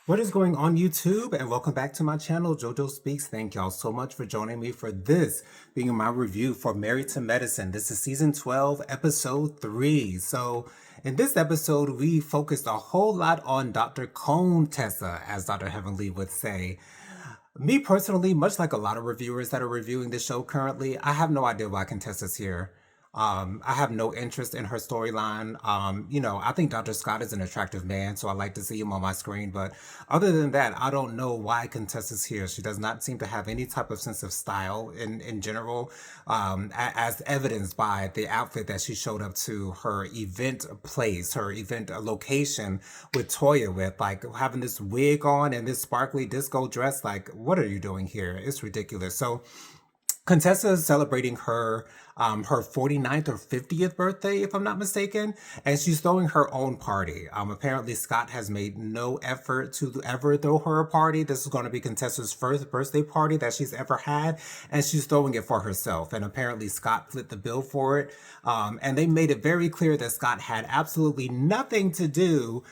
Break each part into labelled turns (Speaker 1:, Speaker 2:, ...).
Speaker 1: What is going on YouTube, and welcome back to my channel, JoJo Speaks. Thank y'all so much for joining me for this being my review for Married to Medicine. This is season 12, episode 3. So in this episode, we focused a whole lot on Dr. Contessa, as Dr. Heavenly would say. Me personally, much like a lot of reviewers that are reviewing this show currently, I have no idea why Contessa's here. I have no interest in her storyline. I think Dr. Scott is an attractive man, so I like to see him on my screen. But other than that, I don't know why Contessa's here. She does not seem to have any type of sense of style in general, as evidenced by the outfit that she showed up to her event place, her event location with Toya with, like having this wig on and this sparkly disco dress. Like, what are you doing here? It's ridiculous. So Contessa is celebrating her 49th or 50th birthday, if I'm not mistaken, and she's throwing her own party. Apparently Scott has made no effort to ever throw her a party. This is going to be Contessa's first birthday party that she's ever had, and she's throwing it for herself. And apparently Scott split the bill for it, and they made it very clear that Scott had absolutely nothing to do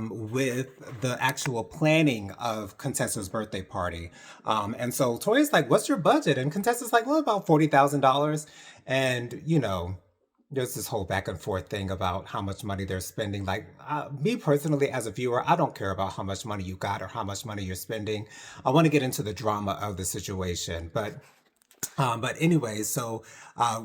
Speaker 1: with the actual planning of Contessa's birthday party. And so Toya's like, "What's your budget?" And Contessa's like, "Well, about $40,000." And there's this whole back and forth thing about how much money they're spending. Like, me personally, as a viewer, I don't care about how much money you got or how much money you're spending. I want to get into the drama of the situation, but anyway, so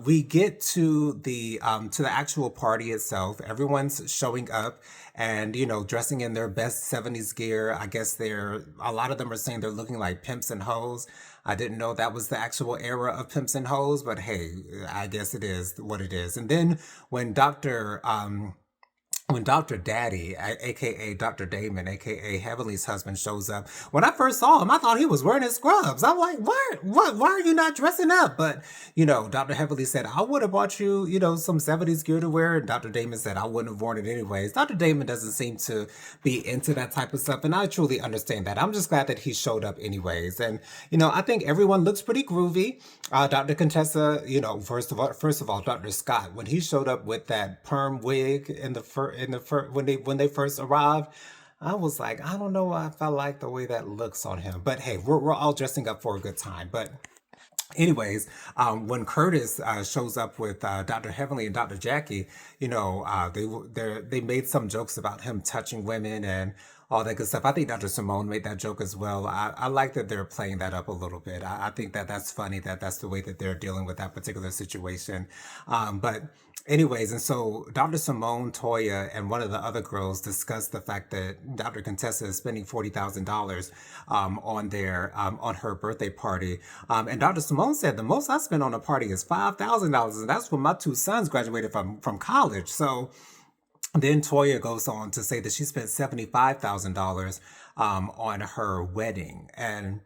Speaker 1: we get to the actual party itself. Everyone's showing up and dressing in their best '70s gear. I guess a lot of them are saying they're looking like pimps and hoes. I didn't know that was the actual era of pimps and hoes, but hey, I guess it is what it is. And then when Dr. Daddy, aka Dr. Damon, aka Heavenly's husband, shows up. When I first saw him, I thought he was wearing his scrubs. I'm like, why are you not dressing up? But, Dr. Heavenly said, I would have bought you, some '70s gear to wear. And Dr. Damon said, I wouldn't have worn it anyways. Dr. Damon doesn't seem to be into that type of stuff. And I truly understand that. I'm just glad that he showed up anyways. And, I think everyone looks pretty groovy. Dr. Contessa, first of all, Dr. Scott, when he showed up with that perm wig when they first arrived, I was like, I don't know if I like the way that looks on him. But hey, we're all dressing up for a good time. But anyways, when Curtis shows up with Dr. Heavenly and Dr. Jackie, they made some jokes about him touching women and all that good stuff. I think Dr. Simone made that joke as well. I like that they're playing that up a little bit. I think that that's funny that that's the way that they're dealing with that particular situation. But anyways, and so Dr. Simone, Toya, and one of the other girls discussed the fact that Dr. Contessa is spending $40,000 on her birthday party. And Dr. Simone said the most I spent on a party is $5,000, and that's when my two sons graduated from college. So then Toya goes on to say that she spent $75,000 on her wedding. And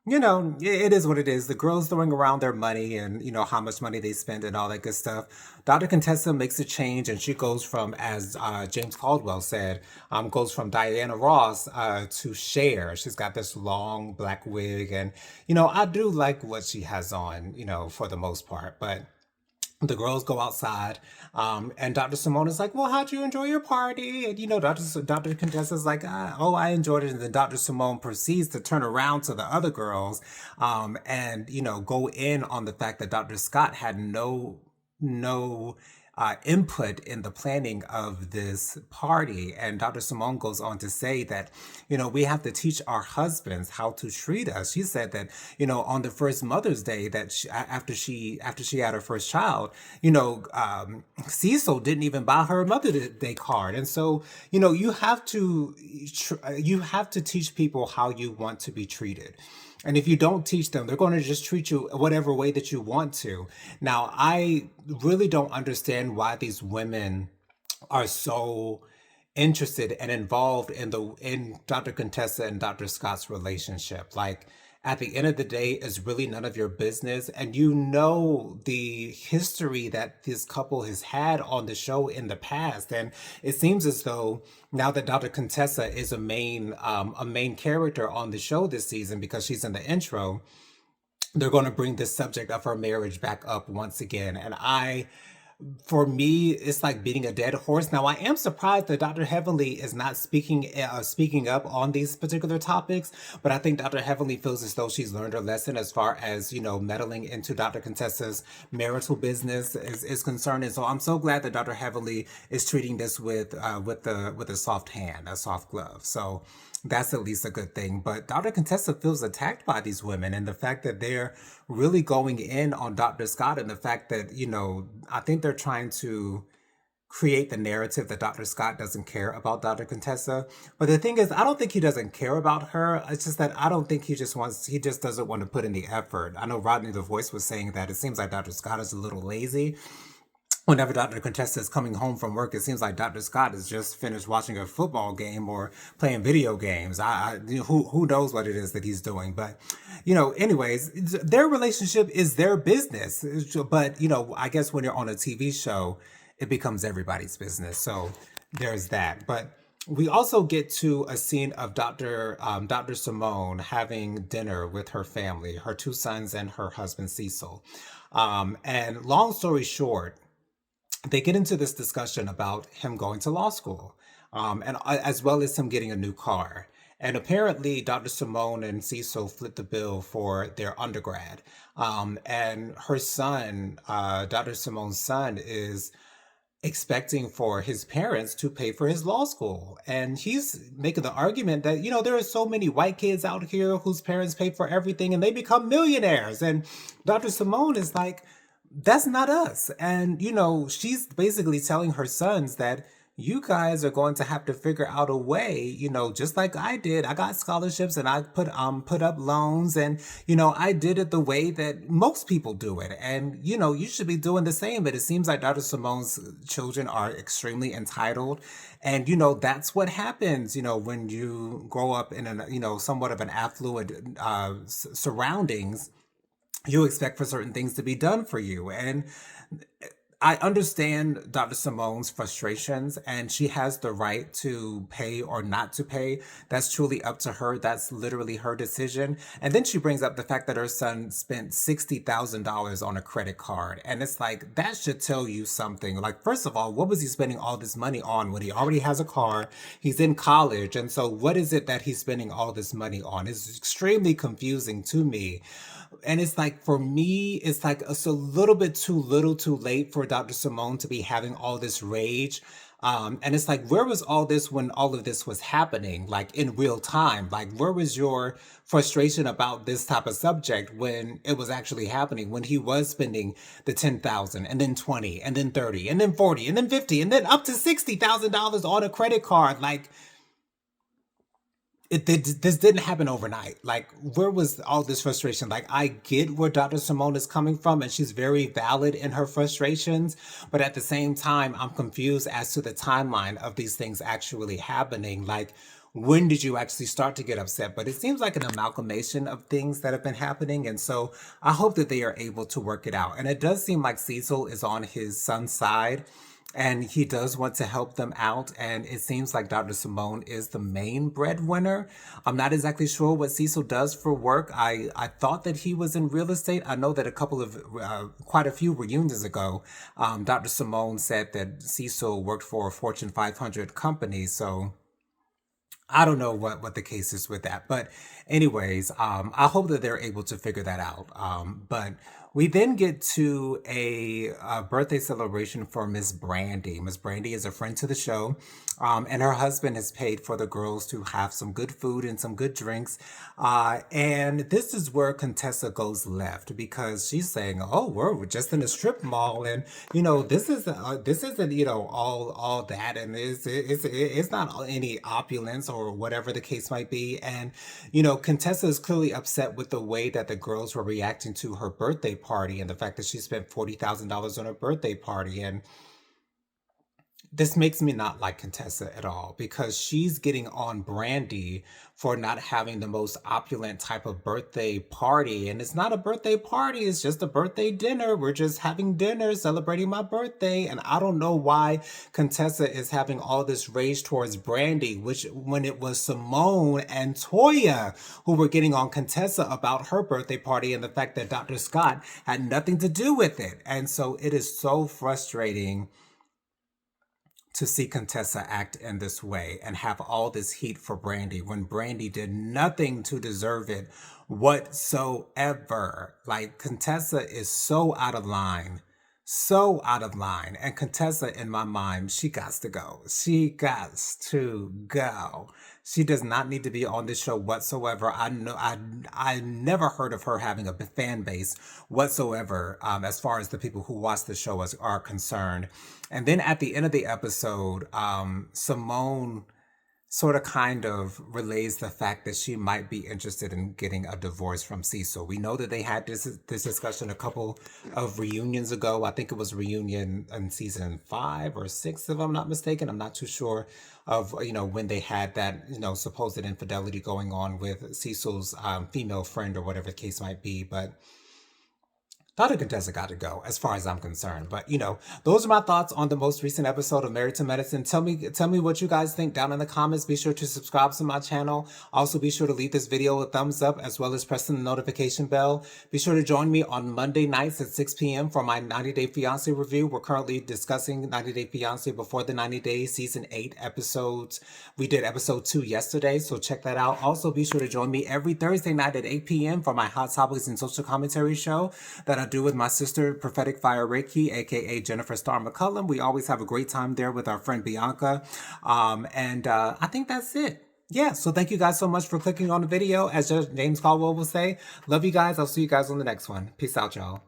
Speaker 1: it is what it is. The girls throwing around their money and, how much money they spend and all that good stuff. Dr. Contessa makes a change and she goes from, as James Caldwell said, goes from Diana Ross to Cher. She's got this long black wig and, I do like what she has on, for the most part. But the girls go outside, and Dr. Simone is like, "Well, how'd you enjoy your party?" And Dr. Contessa's like, "Oh, I enjoyed it." And then Dr. Simone proceeds to turn around to the other girls, and go in on the fact that Dr. Scott had no input in the planning of this party. And Dr. Simone goes on to say that, we have to teach our husbands how to treat us. She said that, on the first Mother's Day that after she had her first child, Cecil didn't even buy her a Mother's Day card. And so, you have to teach people how you want to be treated. And if you don't teach them, they're going to just treat you whatever way that you want to. Now, I really don't understand why these women are so interested and involved in Dr. Contessa and Dr. Scott's relationship. Like, at the end of the day, it's really none of your business. And the history that this couple has had on the show in the past. And it seems as though now that Dr. Contessa is a main character on the show this season because she's in the intro, they're going to bring this subject of her marriage back up once again. And I For me, it's like beating a dead horse. Now, I am surprised that Dr. Heavenly is not speaking up on these particular topics, but I think Dr. Heavenly feels as though she's learned her lesson as far as, meddling into Dr. Contessa's marital business is concerned. And so I'm so glad that Dr. Heavenly is treating this with a soft hand, a soft glove. So that's at least a good thing. But Dr. Contessa feels attacked by these women, and the fact that they're really going in on Dr. Scott, and the fact that, I think they're trying to create the narrative that Dr. Scott doesn't care about Dr. Contessa. But the thing is, I don't think he doesn't care about her. It's just that I don't think he just doesn't want to put in the effort. I know Rodney the Voice was saying that it seems like Dr. Scott is a little lazy. Whenever Dr. Contessa is coming home from work, it seems like Dr. Scott has just finished watching a football game or playing video games. Who knows what it is that he's doing? But anyways, their relationship is their business. But I guess when you're on a TV show, it becomes everybody's business. So there's that. But we also get to a scene of Dr. Simone having dinner with her family, her two sons and her husband Cecil. And long story short, they get into this discussion about him going to law school, and as well as him getting a new car. And apparently, Dr. Simone and Cecil flit the bill for their undergrad. And her son, Dr. Simone's son, is expecting for his parents to pay for his law school. And he's making the argument that, there are so many white kids out here whose parents pay for everything and they become millionaires. And Dr. Simone is like, that's not us. And, she's basically telling her sons that you guys are going to have to figure out a way, just like I did. I got scholarships and I put up loans, and I did it the way that most people do it. And you should be doing the same. But it seems like Dr. Simone's children are extremely entitled, and that's what happens. When you grow up in an somewhat of an affluent surroundings, you expect for certain things to be done for you. And I understand Dr. Simone's frustrations, and she has the right to pay or not to pay. That's truly up to her. That's literally her decision. And then she brings up the fact that her son spent $60,000 on a credit card. And it's like, that should tell you something. Like, first of all, what was he spending all this money on when he already has a car? He's in college. And so, what is it that he's spending all this money on? It's extremely confusing to me. And it's like, for me, it's like it's a little bit too little too late for Dr. Simone to be having all this rage. And it's like, where was all this when all of this was happening, like in real time? Like, where was your frustration about this type of subject when it was actually happening, when he was spending the 10,000 and then 20 and then 30 and then 40 and then 50 and then up to $60,000 on a credit card? Like, this didn't happen overnight. Like, where was all this frustration? Like, I get where Dr. Simone is coming from, and she's very valid in her frustrations. But at the same time, I'm confused as to the timeline of these things actually happening. Like, when did you actually start to get upset? But it seems like an amalgamation of things that have been happening. And so I hope that they are able to work it out. And it does seem like Cecil is on his son's side, and he does want to help them out. And it seems like Dr. Simone is the main breadwinner. I'm not exactly sure what Cecil does for work. I thought that he was in real estate. I know that quite a few reunions ago, Dr. Simone said that Cecil worked for a Fortune 500 company. So I don't know what the case is with that. But anyways, I hope that they're able to figure that out. But we then get to a birthday celebration for Miss Brandy. Miss Brandy is a friend to the show, and her husband has paid for the girls to have some good food and some good drinks. And this is where Contessa goes left, because she's saying, "Oh, we're just in a strip mall, and this isn't all that, and it's not any opulence or whatever the case might be." And Contessa is clearly upset with the way that the girls were reacting to her birthday party, and the fact that she spent $40,000 on her birthday party. And This makes me not like Contessa at all because she's getting on Brandy for not having the most opulent type of birthday party. And it's not a birthday party, it's just a birthday dinner. We're just having dinner celebrating my birthday. And I don't know why Contessa is having all this rage towards Brandy, which when it was Simone and Toya who were getting on Contessa about her birthday party and the fact that Dr. Scott had nothing to do with it. And so it is so frustrating to see Contessa act in this way and have all this heat for Brandy when Brandy did nothing to deserve it whatsoever. Like, Contessa is so out of line. So out of line. And Contessa, in my mind, she got to go. She got to go. She does not need to be on this show whatsoever. I never heard of her having a fan base whatsoever, as far as the people who watch the show are concerned. And then at the end of the episode, Simone sort of kind of relays the fact that she might be interested in getting a divorce from Cecil. We know that they had this discussion a couple of reunions ago. I think it was a reunion in season 5 or 6, if I'm not mistaken. I'm not too sure of, when they had that, supposed infidelity going on with Cecil's female friend or whatever the case might be. But Dr. Contessa got to go, as far as I'm concerned. But those are my thoughts on the most recent episode of Married to Medicine. Tell me what you guys think down in the comments. Be sure to subscribe to my channel. Also, be sure to leave this video a thumbs up, as well as pressing the notification bell. Be sure to join me on Monday nights at 6 p.m. for my 90 Day Fiancé review. We're currently discussing 90 Day Fiancé Before the 90 Days, season 8 episodes. We did episode 2 yesterday, so check that out. Also, be sure to join me every Thursday night at 8 p.m. for my Hot Topics and Social Commentary show that I do with my sister, Prophetic Fire Reiki, aka Jennifer Star McCullum. We always have a great time there with our friend Bianca. And I think that's it. Yeah, so thank you guys so much for clicking on the video. As James Caldwell will say, love you guys. I'll see you guys on the next one. Peace out, y'all.